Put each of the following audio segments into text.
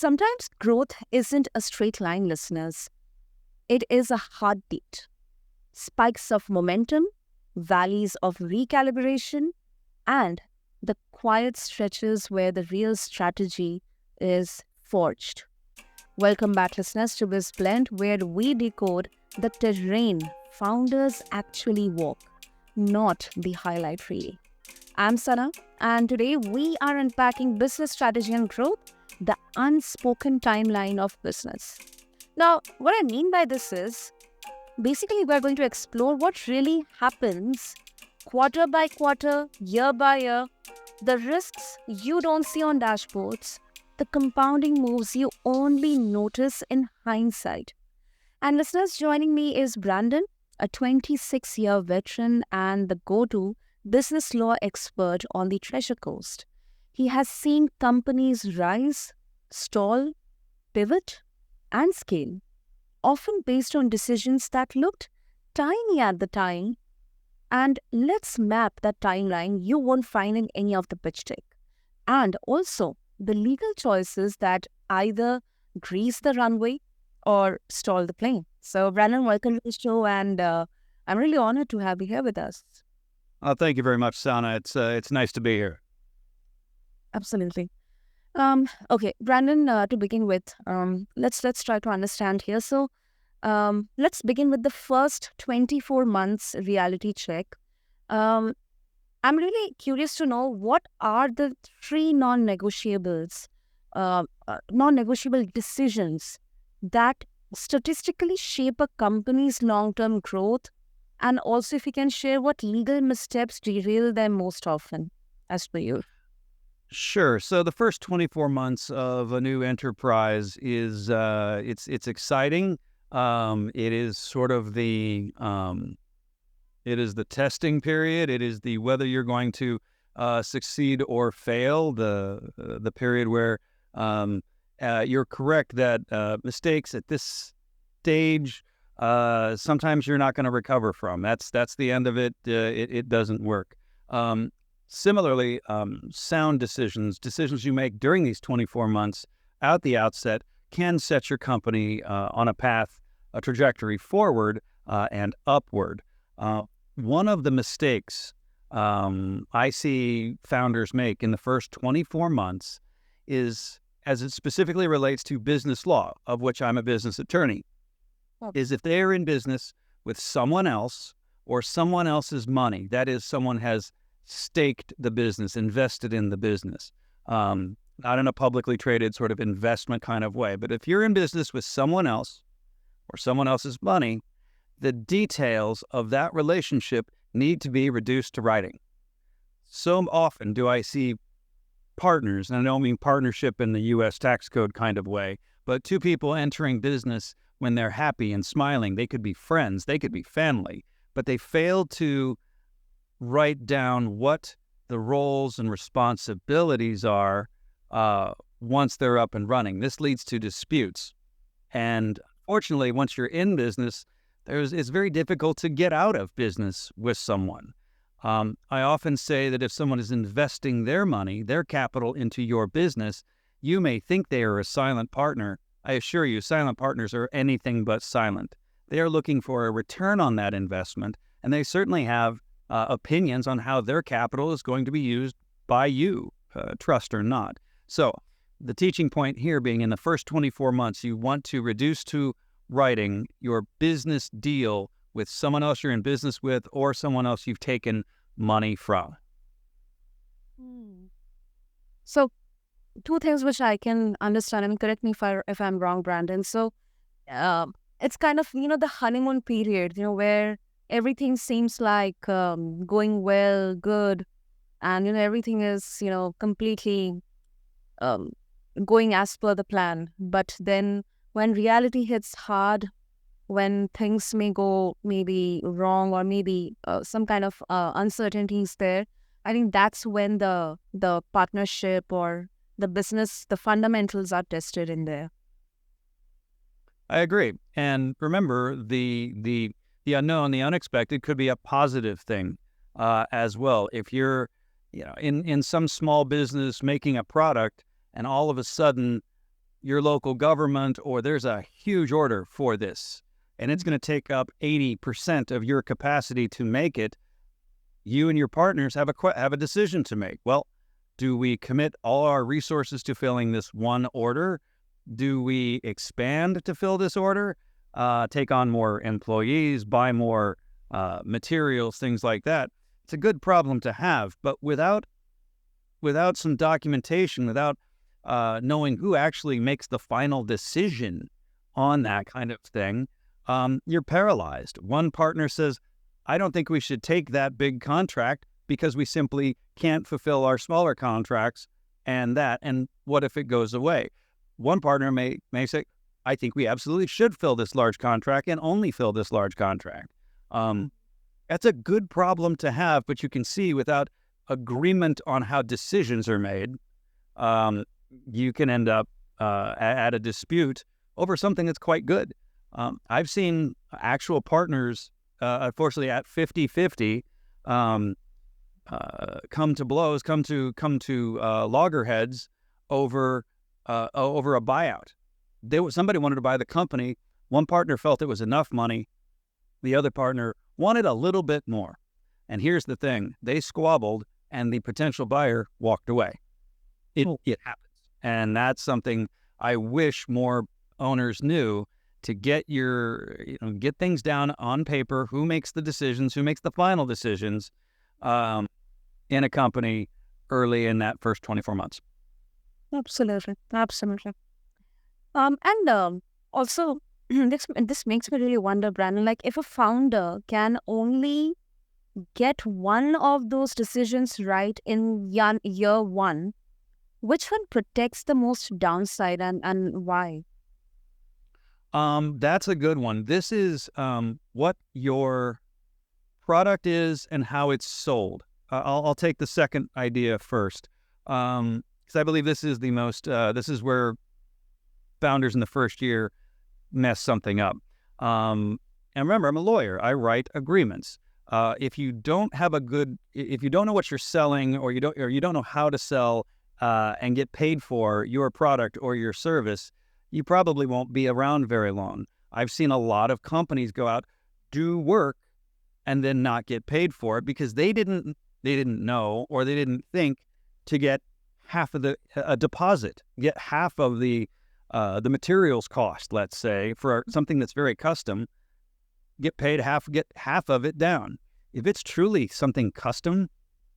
Sometimes growth isn't a straight line, listeners. It is a heartbeat. Spikes of momentum, valleys of recalibration, and the quiet stretches where the real strategy is forged. Welcome back, listeners, to BizBlend, where we decode the terrain founders actually walk, not the highlight reel. I'm Sana, and today we are unpacking business strategy and growth, the unspoken timeline of business. Now, what I mean by this is basically we're going to explore what really happens quarter by quarter, year by year, the risks you don't see on dashboards, the compounding moves you only notice in hindsight. And listeners, joining me is Brandon, a 26-year veteran and the go-to business law expert on the Treasure Coast. He has seen companies rise, stall, pivot, and scale, often based on decisions that looked tiny at the time. And let's map that timeline you won't find in any of the pitch deck. And also the legal choices that either grease the runway or stall the plane. So, Brandon, welcome to the show, and I'm really honored to have you here with us. Thank you very much, Sana. It's nice to be here. Absolutely. Okay, Brandon. To begin with, let's try to understand here. So, let's begin with the first 24 months reality check. Um, I'm really curious to know what are the three non-negotiable decisions that statistically shape a company's long-term growth, and also if you can share what legal missteps derail them most often, as per you. Sure. So the first 24 months of a new enterprise is it's exciting. It is sort of it is the testing period. It is the whether you're going to succeed or fail. The period where you're correct that mistakes at this stage sometimes you're not going to recover from. That's the end of it. It doesn't work. Similarly, sound decisions you make during these 24 months at the outset can set your company on a path, a trajectory forward and upward. One of the mistakes I see founders make in the first 24 months is, as it specifically relates to business law, of which I'm a business attorney, is if they're in business with someone else or someone else's money, that is, someone has staked the business, invested in the business, not in a publicly traded sort of investment kind of way. But if you're in business with someone else or someone else's money, the details of that relationship need to be reduced to writing. So often do I see partners, and I don't mean partnership in the U.S. tax code kind of way, but two people entering business when they're happy and smiling. They could be friends, they could be family, but they fail to write down what the roles and responsibilities are once they're up and running. This leads to disputes. And fortunately, once you're in business, it's very difficult to get out of business with someone. I often say that if someone is investing their money, their capital into your business, you may think they are a silent partner. I assure you, silent partners are anything but silent. They are looking for a return on that investment, and they certainly have opinions on how their capital is going to be used by you, trust or not. So the teaching point here being in the first 24 months, you want to reduce to writing your business deal with someone else you're in business with or someone else you've taken money from. So, two things which I can understand, and correct me if I'm wrong, Brandon. So, it's kind of, the honeymoon period, where everything seems like going well, good, and, everything is, completely going as per the plan. But then when reality hits hard, when things may go maybe wrong or maybe some kind of uncertainties there, I think that's when the partnership or the business, the fundamentals are tested in there. I agree. And remember, the unknown, the unexpected could be a positive thing as well. If you're, in some small business making a product and all of a sudden your local government, or there's a huge order for this, and it's going to take up 80% of your capacity to make it. You and your partners have a decision to make. Well, do we commit all our resources to filling this one order? Do we expand to fill this order, take on more employees, buy more materials, things like that? It's a good problem to have, but without some documentation, without knowing who actually makes the final decision on that kind of thing, you're paralyzed. One partner says, I don't think we should take that big contract because we simply can't fulfill our smaller contracts, and what if it goes away? One partner may say, I think we absolutely should fill this large contract and only fill this large contract. That's a good problem to have, but you can see without agreement on how decisions are made, you can end up at a dispute over something that's quite good. I've seen actual partners, unfortunately, at 50-50, come to blows, come to loggerheads over a buyout. Somebody wanted to buy the company. One partner felt it was enough money. The other partner wanted a little bit more. And here's the thing: they squabbled, and the potential buyer walked away. It happens, and that's something I wish more owners knew, to get get things down on paper. Who makes the decisions? Who makes the final decisions in a company early in that first 24 months? Absolutely. Also, this makes me really wonder, Brandon, like if a founder can only get one of those decisions right in year one, which one protects the most downside, and why? That's a good one. This is what your product is and how it's sold. I'll take the second idea first, because I believe this is the most. This is where founders in the first year mess something up. And remember, I'm a lawyer. I write agreements. If you don't know what you're selling, or you don't know how to sell and get paid for your product or your service, you probably won't be around very long. I've seen a lot of companies go out, do work, and then not get paid for it because they didn't know, or they didn't think to get half of a deposit, get half of the materials cost, let's say, for something that's very custom, get half of it down. If it's truly something custom,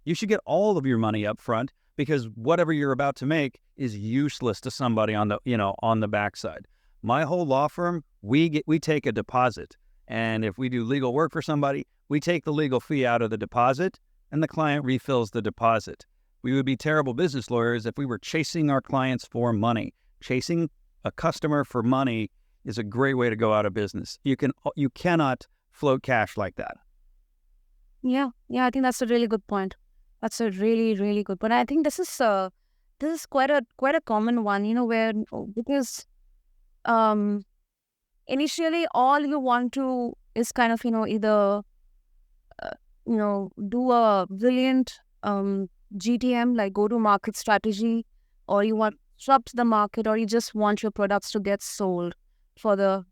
you should get all of your money up front, because whatever you're about to make is useless to somebody on the backside. My whole law firm, we take a deposit, and if we do legal work for somebody, we take the legal fee out of the deposit, and the client refills the deposit. We would be terrible business lawyers if we were chasing our clients for money. Chasing a customer for money is a great way to go out of business. You cannot float cash like that. Yeah, I think that's a really good point. That's a really, really good point. I think this is quite a common one, where, because initially all you want to is kind of either do a brilliant GTM, like go to market strategy, or you want to disrupt the market, or you just want your products to get sold for the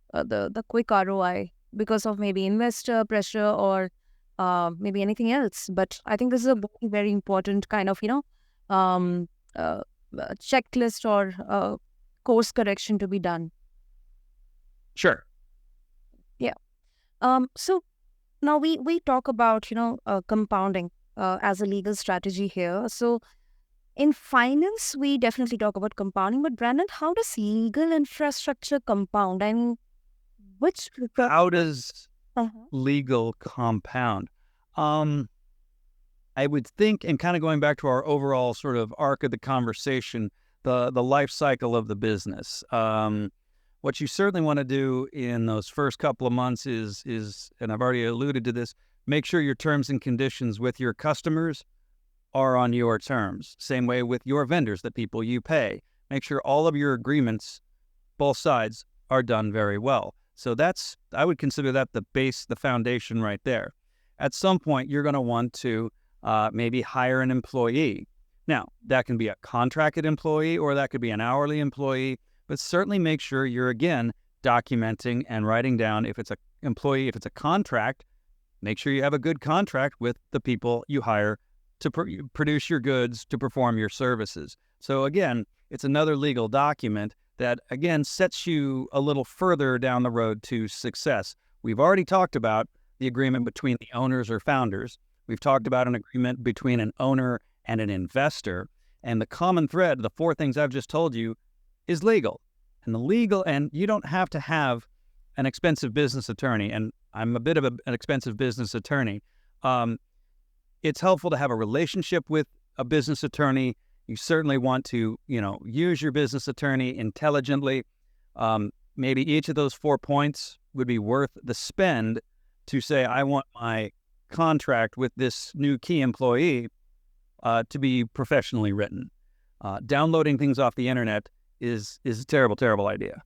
quick ROI because of maybe investor pressure or maybe anything else. But I think this is a very, very important kind of checklist or course correction to be done. Sure. Yeah. So now we talk about compounding as a legal strategy here. So in finance, we definitely talk about compounding. But Brandon, how does legal infrastructure compound? I mean, how does legal compound? I would think, and kind of going back to our overall sort of arc of the conversation, the life cycle of the business. What you certainly want to do in those first couple of months is, and I've already alluded to this, make sure your terms and conditions with your customers are on your terms. Same way with your vendors, the people you pay. Make sure all of your agreements, both sides, are done very well. So I would consider that the base, the foundation right there. At some point, you're going to want to maybe hire an employee. Now, that can be a contracted employee, or that could be an hourly employee. but certainly make sure you're, again, documenting and writing down if it's a employee, if it's a contract, make sure you have a good contract with the people you hire to produce your goods, to perform your services. So again, it's another legal document that, again, sets you a little further down the road to success. We've already talked about the agreement between the owners or founders. We've talked about an agreement between an owner and an investor. And the common thread, the 4 things I've just told you, is legal. And you don't have to have an expensive business attorney. And I'm a bit of an expensive business attorney. It's helpful to have a relationship with a business attorney. You certainly want to, use your business attorney intelligently. Maybe each of those 4 points would be worth the spend to say, I want my contract with this new key employee to be professionally written. Downloading things off the internet is a terrible, terrible idea.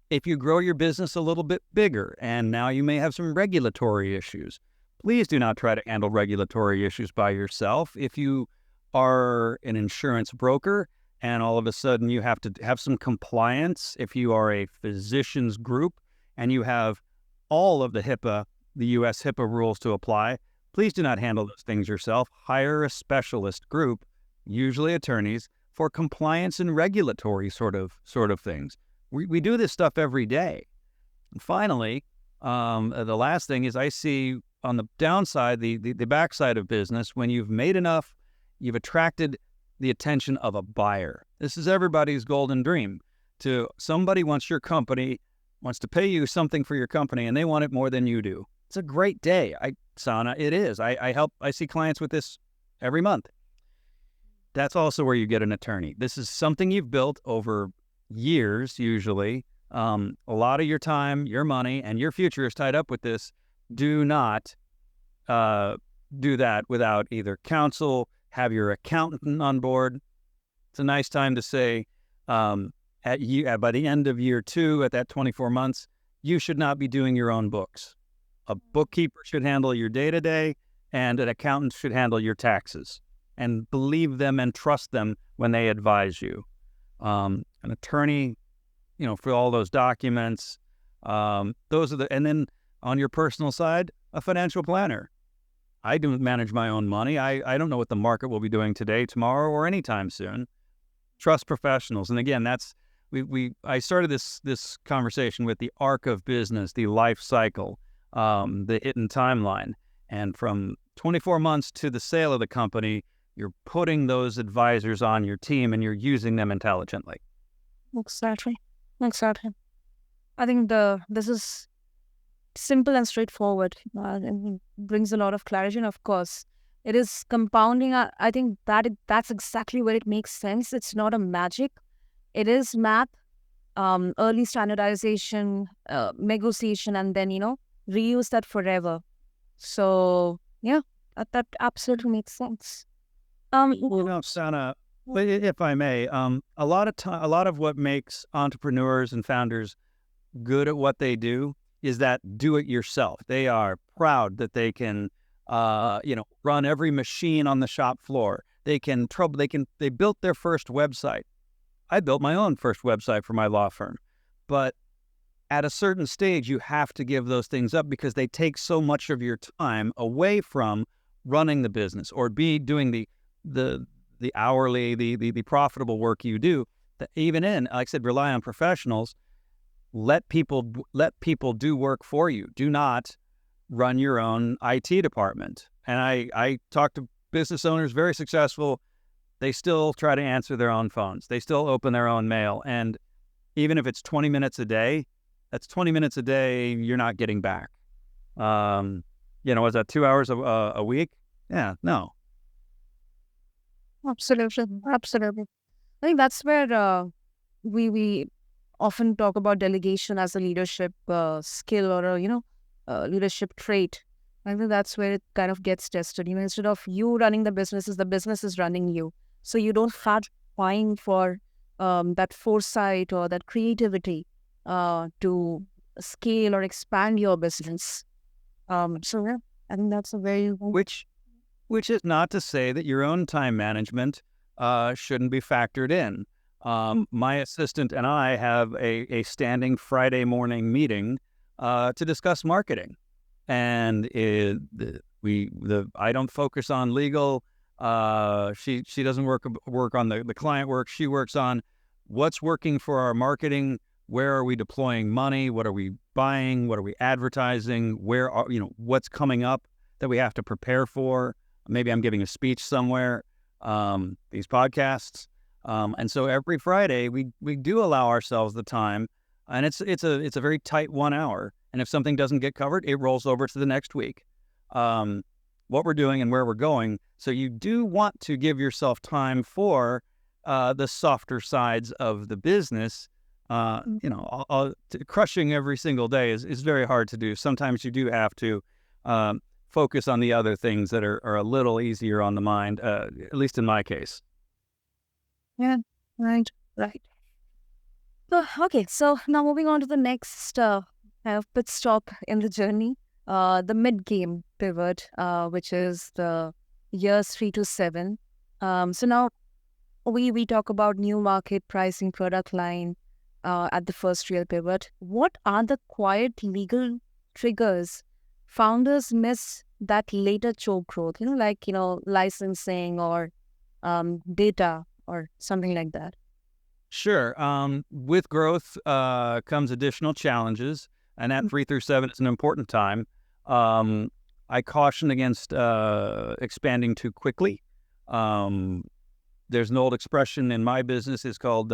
If you grow your business a little bit bigger and now you may have some regulatory issues, please do not try to handle regulatory issues by yourself. If you are an insurance broker and all of a sudden you have to have some compliance, if you are a physicians group and you have all of the U.S. HIPAA rules to apply, please do not handle those things yourself. Hire a specialist group, usually attorneys, for compliance and regulatory sort of things. We do this stuff every day. And finally, the last thing is I see on the downside, the backside of business, when you've made enough, you've attracted the attention of a buyer. This is everybody's golden dream. Somebody wants to pay you something for your company, and they want it more than you do. It's a great day. Sana, it is. I see clients with this every month. That's also where you get an attorney. This is something you've built over years, usually. A lot of your time, your money, and your future is tied up with this. Do not do that without either counsel, have your accountant on board. It's a nice time to say, by the end of year 2, at that 24 months, you should not be doing your own books. A bookkeeper should handle your day-to-day, and an accountant should handle your taxes. And believe them and trust them when they advise you. An attorney, for all those documents, and then on your personal side, a financial planner. I don't manage my own money. I don't know what the market will be doing today, tomorrow, or anytime soon. Trust professionals. And again, I started this conversation with the arc of business, the life cycle, the hidden timeline. And from 24 months to the sale of the company, you're putting those advisors on your team and you're using them intelligently. Exactly. I think this is simple and straightforward, and brings a lot of clarity. And of course, it is compounding. I think that's exactly where it makes sense. It's not a magic. It is math, early standardization, negotiation, and then, reuse that forever. So, yeah, that absolutely makes sense. Sana, if I may, a lot of what makes entrepreneurs and founders good at what they do is that do it yourself. They are proud that they can, run every machine on the shop floor. They built their first website. I built my own first website for my law firm, but at a certain stage, you have to give those things up because they take so much of your time away from running the business or doing the hourly, the profitable work you do. That even like I said, rely on professionals. Let people do work for you. Do not run your own IT department. And I talk to business owners, very successful. They still try to answer their own phones. They still open their own mail. And even if it's 20 minutes a day, that's 20 minutes a day you're not getting back. Is that 2 hours a week? Yeah, no. Absolutely. I think that's where we often talk about delegation as a leadership skill or a leadership trait. I think that's where it kind of gets tested. Instead of you running the business is running you. So you don't have time for that foresight or that creativity to scale or expand your business. So yeah, I think that's a very Which is not to say that your own time management shouldn't be factored in. My assistant and I have a standing Friday morning meeting to discuss marketing, and I don't focus on legal. She doesn't work on the client work. She works on what's working for our marketing. Where are we deploying money? What are we buying? What are we advertising? Where are what's coming up that we have to prepare for? Maybe I'm giving a speech somewhere. These podcasts. And so every Friday we do allow ourselves the time, and it's a very tight 1 hour. And if something doesn't get covered, it rolls over to the next week. What we're doing and where we're going. So you do want to give yourself time for the softer sides of the business. Crushing every single day is very hard to do. Sometimes you do have to focus on the other things that are a little easier on the mind, at least in my case. Yeah, right. So, okay, so now moving on to the next pit stop in the journey, the mid-game pivot, which is the years 3 to 7. So now we talk about new market pricing, product line at the first real pivot. What are the quiet legal triggers founders miss that later choke growth? Licensing or data or something like that. Sure. With growth comes additional challenges, and that 3 through 7 is an important time. I caution against expanding too quickly. There's an old expression in my business. It's called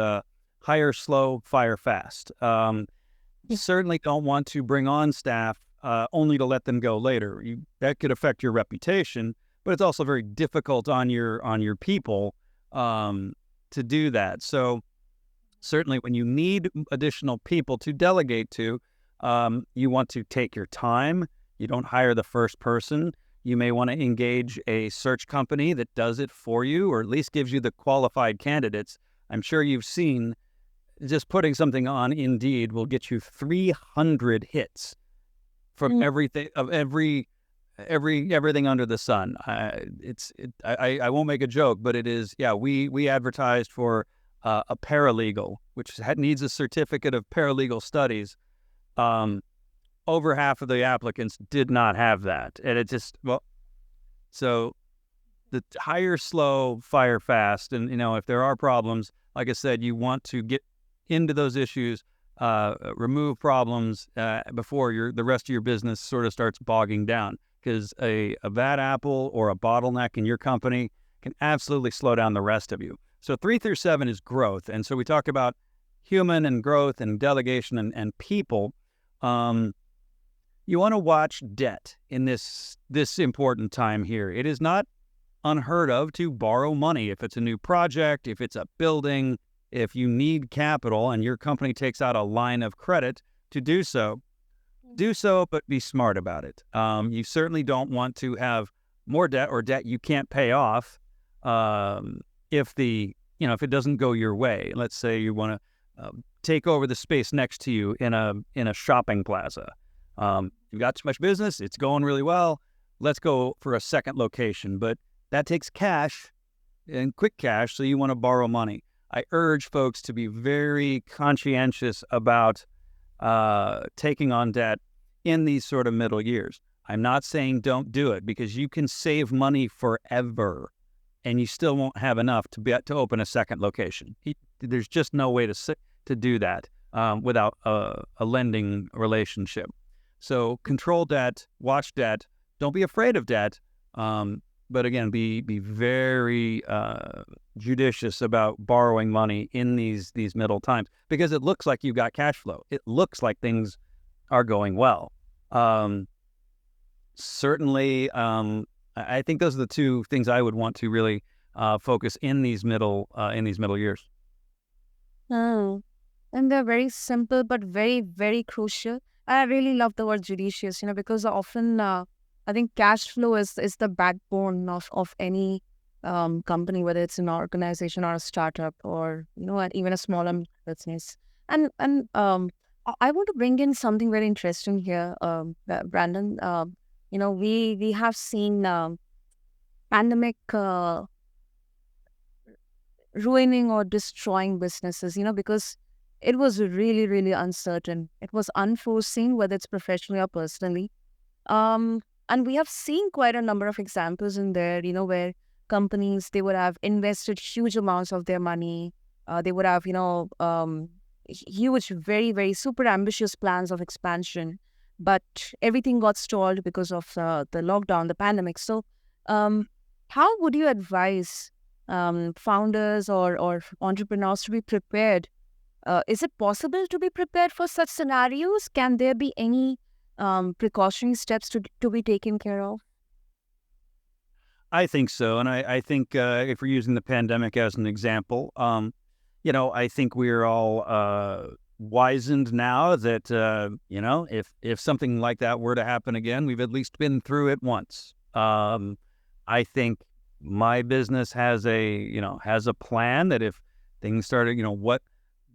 hire slow, fire fast. You certainly don't want to bring on staff only to let them go later. That could affect your reputation, but it's also very difficult on your people to do that. So certainly when you need additional people to delegate to, you want to take your time. You don't hire the first person. You may want to engage a search company that does it for you, or at least gives you the qualified candidates. I'm sure you've seen just putting something on Indeed will get you 300 hits from everything under the sun. I won't make a joke, but it is. Yeah, we advertised for a paralegal, which needs a certificate of paralegal studies. Over half of the applicants did not have that, and it just so the hire slow, fire fast, and if there are problems, like I said, you want to get into those issues, remove problems before the rest of your business sort of starts bogging down, because a bad apple or a bottleneck in your company can absolutely slow down the rest of you. So 3 through 7 is growth, and so we talk about human and growth and delegation and people. You want to watch debt in this important time here. It is not unheard of to borrow money if it's a new project, if it's a building, if you need capital and your company takes out a line of credit to do so, but be smart about it. You certainly don't want to have more debt or debt you can't pay off if it doesn't go your way. Let's say you want to take over the space next to you in a shopping plaza. You've got too much business. It's going really well. Let's go for a second location. But that takes cash and quick cash, so you want to borrow money. I urge folks to be very conscientious about taking on debt in these sort of middle years. I'm not saying don't do it, because you can save money forever and you still won't have enough to open a second location. There's just no way to do that without a lending relationship. So control debt, watch debt. Don't be afraid of debt. But again, be very judicious about borrowing money in these middle times, because it looks like you've got cash flow. It looks like things are going well. Certainly, I think those are the two things I would want to really focus in these middle years. Oh, and they're very simple but very, very crucial. I really love the word judicious, because often I think cash flow is the backbone of any company, whether it's an organization or a startup or even a smaller business. And I want to bring in something very interesting here, Brandon. We have seen pandemic ruining or destroying businesses, because it was really, really uncertain. It was unforeseen, whether it's professionally or personally. And we have seen quite a number of examples in there, where companies, they would have invested huge amounts of their money. They would have, huge, very, very super ambitious plans of expansion, but everything got stalled because of the lockdown, the pandemic. So, how would you advise founders or entrepreneurs to be prepared? Is it possible to be prepared for such scenarios? Can there be any precautionary steps to be taken care of? I think so. And I think if we're using the pandemic as an example, I think we're all wizened now that, if something like that were to happen again, we've at least been through it once. I think my business has a plan that if things started,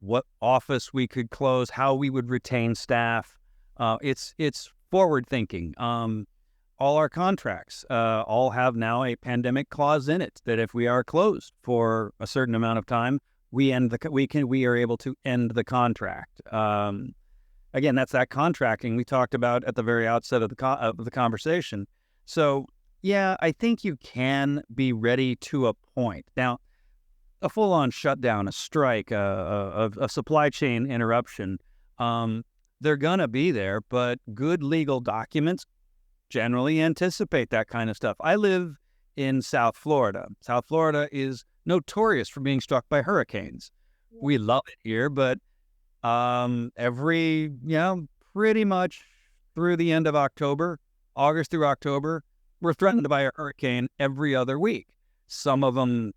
what office we could close, how we would retain staff. It's forward thinking. All our contracts all have now a pandemic clause in it that if we are closed for a certain amount of time, we are able to end the contract. Again, that's that contracting we talked about at the very outset of the conversation. So yeah, I think you can be ready to a point. Now, a full-on shutdown, a strike, a supply chain interruption, they're gonna be there, but good legal documents generally anticipate that kind of stuff. I live in South Florida. South Florida is notorious for being struck by hurricanes. We love it here, but pretty much through the end of October, August through October, we're threatened by a hurricane every other week. Some of them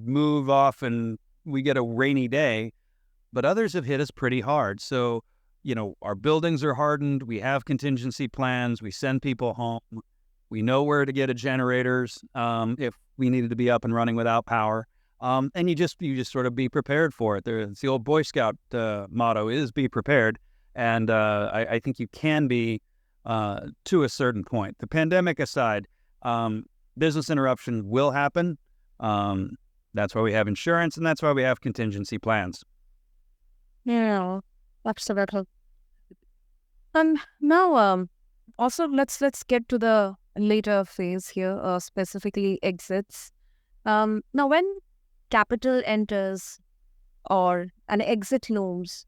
move off and we get a rainy day, but others have hit us pretty hard. So, our buildings are hardened. We have contingency plans. We send people home. We know where to get generators if we needed to be up and running without power. And you just sort of be prepared for it. It's the old Boy Scout motto is be prepared. And I think you can be to a certain point. The pandemic aside, business interruption will happen. That's why we have insurance, and that's why we have contingency plans. Yeah, absolutely. And now, also let's get to the later phase here, specifically exits. Now, when capital enters or an exit looms,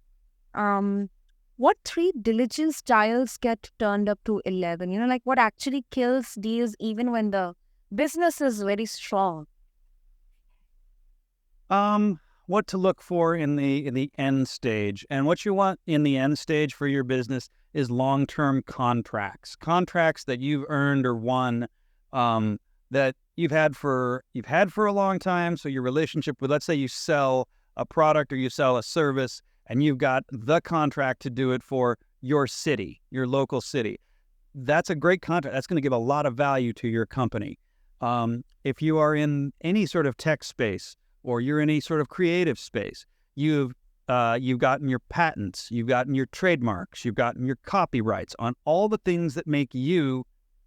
what three diligence dials get turned up to 11? Like what actually kills deals even when the business is very strong? What to look for in the end stage, and what you want in the end stage for your business is long-term contracts that you've earned or won, that you've had for a long time. So your relationship with, let's say you sell a product or you sell a service, and you've got the contract to do it for your city, your local city. That's a great contract. That's going to give a lot of value to your company. If you are in any sort of tech space, or you're in any sort of creative space, you've gotten your patents, you've gotten your trademarks, you've gotten your copyrights on all the things that make you,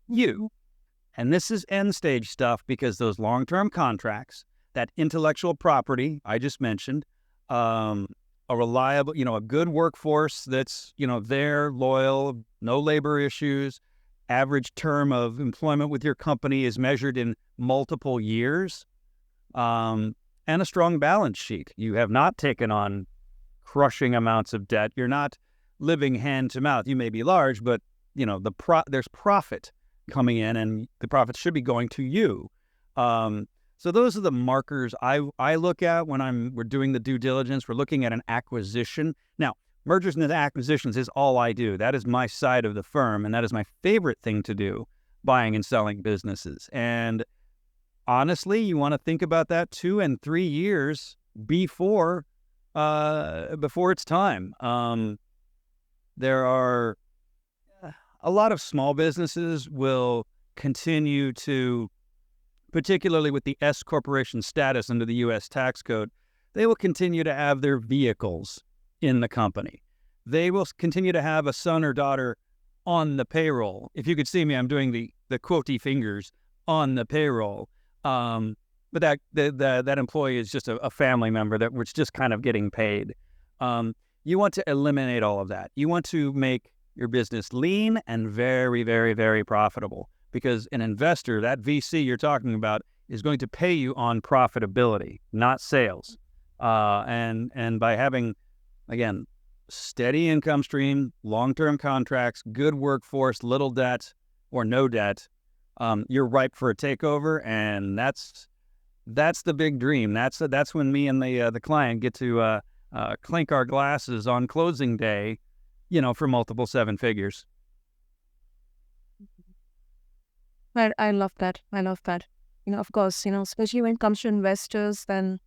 you. And this is end stage stuff because those long-term contracts, that intellectual property I just mentioned, a reliable, a good workforce that's, there, loyal, no labor issues, average term of employment with your company is measured in multiple years. And a strong balance sheet. You have not taken on crushing amounts of debt. You're not living hand to mouth. You may be large, but there's profit coming in, and the profits should be going to you. So those are the markers I look at when we're doing the due diligence. We're looking at an acquisition. Now, mergers and acquisitions is all I do. That is my side of the firm, and that is my favorite thing to do, buying and selling businesses. And honestly, you want to think about that 2 and 3 years before it's time. There are a lot of small businesses will continue to, particularly with the S corporation status under the U.S. tax code, they will continue to have their vehicles in the company. They will continue to have a son or daughter on the payroll. If you could see me, I'm doing the quotey fingers on the payroll. but that employee is just a family member that was just kind of getting paid. You want to eliminate all of that. You want to make your business lean and very, very, very profitable, because an investor, that VC you're talking about, is going to pay you on profitability, not sales. And by having, again, steady income stream, long-term contracts, good workforce, little debt or no debt, you're ripe for a takeover, and that's the big dream. That's when me and the client get to clink our glasses on closing day, for multiple seven figures. I love that. I love that. Of course, especially when it comes to investors, then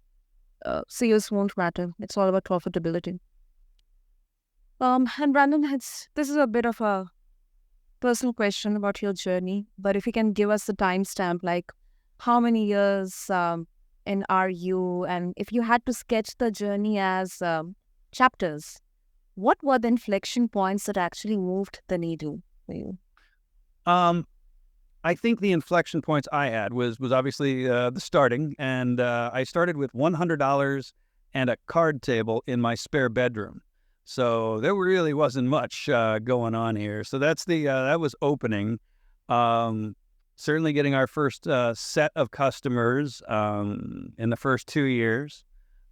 sales won't matter. It's all about profitability. And Brandon, this is a bit of a personal question about your journey, but if you can give us the timestamp, like how many years in are you, and if you had to sketch the journey as chapters, what were the inflection points that actually moved the needle for you? I think the inflection points I had was obviously the starting, and I started with $100 and a card table in my spare bedroom. So there really wasn't much going on here. So that's that was opening. Certainly getting our first set of customers in the first 2 years.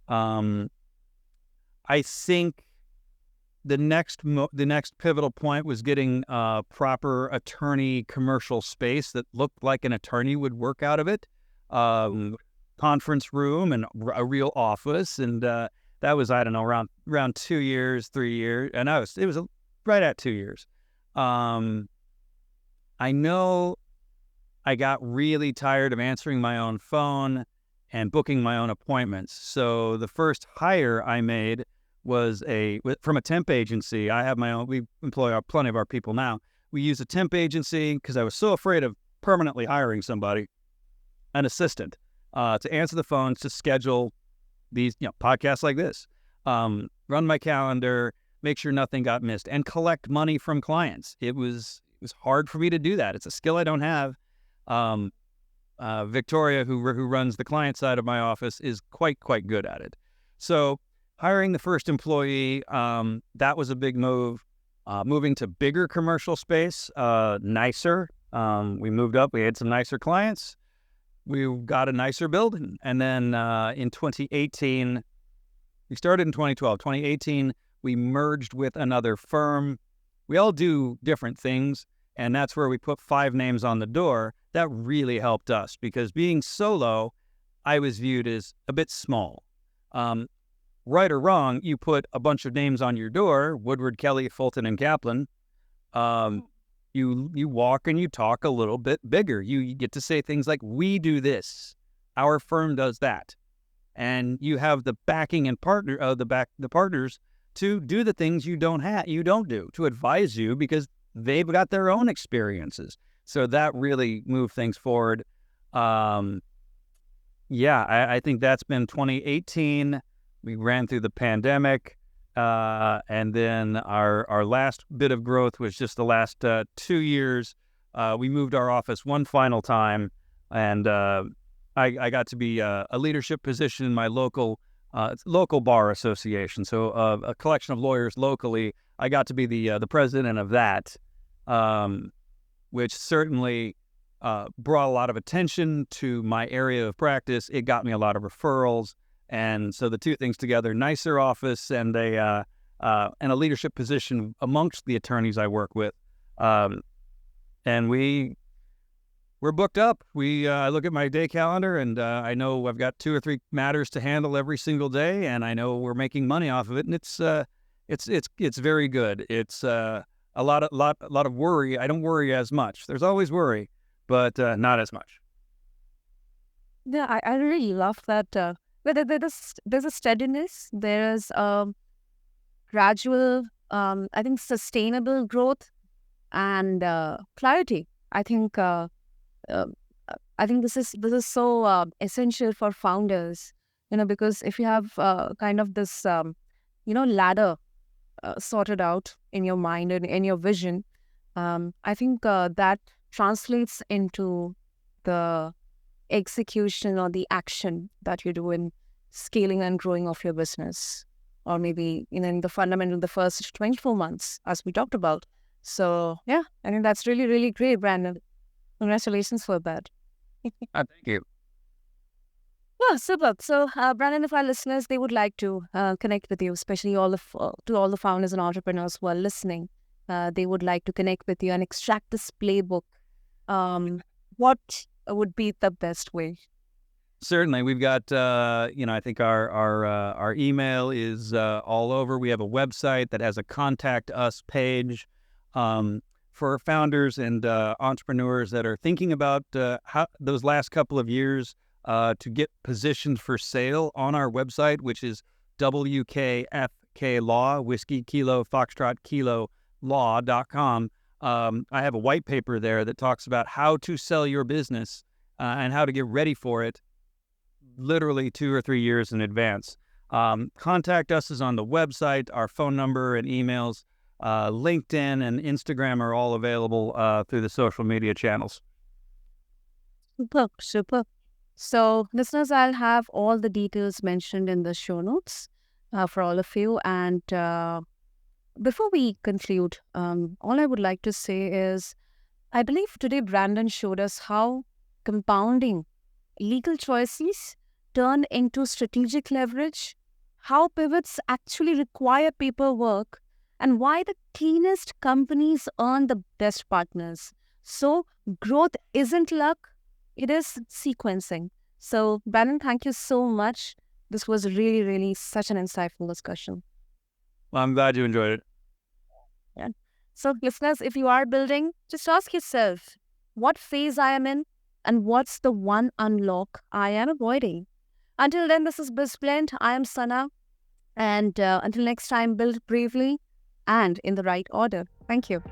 I think the next pivotal point was getting proper attorney commercial space that looked like an attorney would work out of it. Conference room and a real office, and that was, I don't know, around 2 years, 3 years, and it was right at 2 years. I know I got really tired of answering my own phone and booking my own appointments. So the first hire I made was from a temp agency. I have my own. We employ plenty of our people now. We use a temp agency because I was so afraid of permanently hiring somebody, an assistant, to answer the phones, to schedule these podcasts like this, run my calendar, make sure nothing got missed, and collect money from clients. It was hard for me to do that. It's a skill I don't have. Victoria, who runs the client side of my office, is quite good at it. So hiring the first employee, that was a big move. Moving to bigger commercial space, nicer. We moved up. We had some nicer clients. We got a nicer building. And then in 2018, we started in 2012. 2018, we merged with another firm. We all do different things, and that's where we put 5 names on the door. That really helped us, because being solo, I was viewed as a bit small. Right or wrong, you put a bunch of names on your door, Woodward, Kelly, Fulton, and Kaplan. You walk and you talk a little bit bigger. You get to say things like, we do this, our firm does that. And you have the backing and the partners to do the things you don't do, to advise you, because they've got their own experiences. So that really moved things forward. I think that's been 2018. We ran through the pandemic, and then our last bit of growth was just the last 2 years. We moved our office one final time, and I got to be a leadership position in my local bar association. So a collection of lawyers locally. I got to be the president of that, which certainly brought a lot of attention to my area of practice. It got me a lot of referrals. And so the two things together, nicer office and a leadership position amongst the attorneys I work with, and we're booked up. I look at my day calendar, and I know I've got 2 or 3 matters to handle every single day, and I know we're making money off of it, and it's very good. It's a lot of worry. I don't worry as much. There's always worry, but not as much. Yeah, I really love that. Whether there's a steadiness, there's a gradual, I think, sustainable growth and clarity. I think this is so essential for founders, because if you have kind of this ladder sorted out in your mind and in your vision, I think that translates into the execution or the action that you do in scaling and growing of your business, or maybe in the fundamental, the first 24 months, as we talked about. So yeah, I think that's really, really great, Brandon. Congratulations for that. Thank you. Oh, superb. So, Brandon, if our listeners, they would like to connect with you, especially to all the founders and entrepreneurs who are listening, they would like to connect with you and extract this playbook. What would be the best way? Certainly, we've got I think our email is all over. We have a website that has a contact us page for founders and entrepreneurs that are thinking about how those last couple of years to get positioned for sale on our website, which is WKFK Law, Whiskey Kilo Foxtrot Kilo Law.com. I have a white paper there that talks about how to sell your business and how to get ready for it literally 2 or 3 years in advance. Contact us is on the website. Our phone number and emails, LinkedIn and Instagram are all available through the social media channels. Super, super. So, listeners, I'll have all the details mentioned in the show notes for all of you. And before we conclude, all I would like to say is, I believe today Brandon showed us how compounding legal choices turn into strategic leverage, how pivots actually require paperwork, and why the cleanest companies earn the best partners. So, growth isn't luck, it is sequencing. So, Brandon, thank you so much. This was really, really such an insightful discussion. Well, I'm glad you enjoyed it. Yeah. So, listeners, if you are building, just ask yourself what phase I am in and what's the one unlock I am avoiding. Until then, this is BizBlend. I am Sana. And until next time, build bravely and in the right order. Thank you.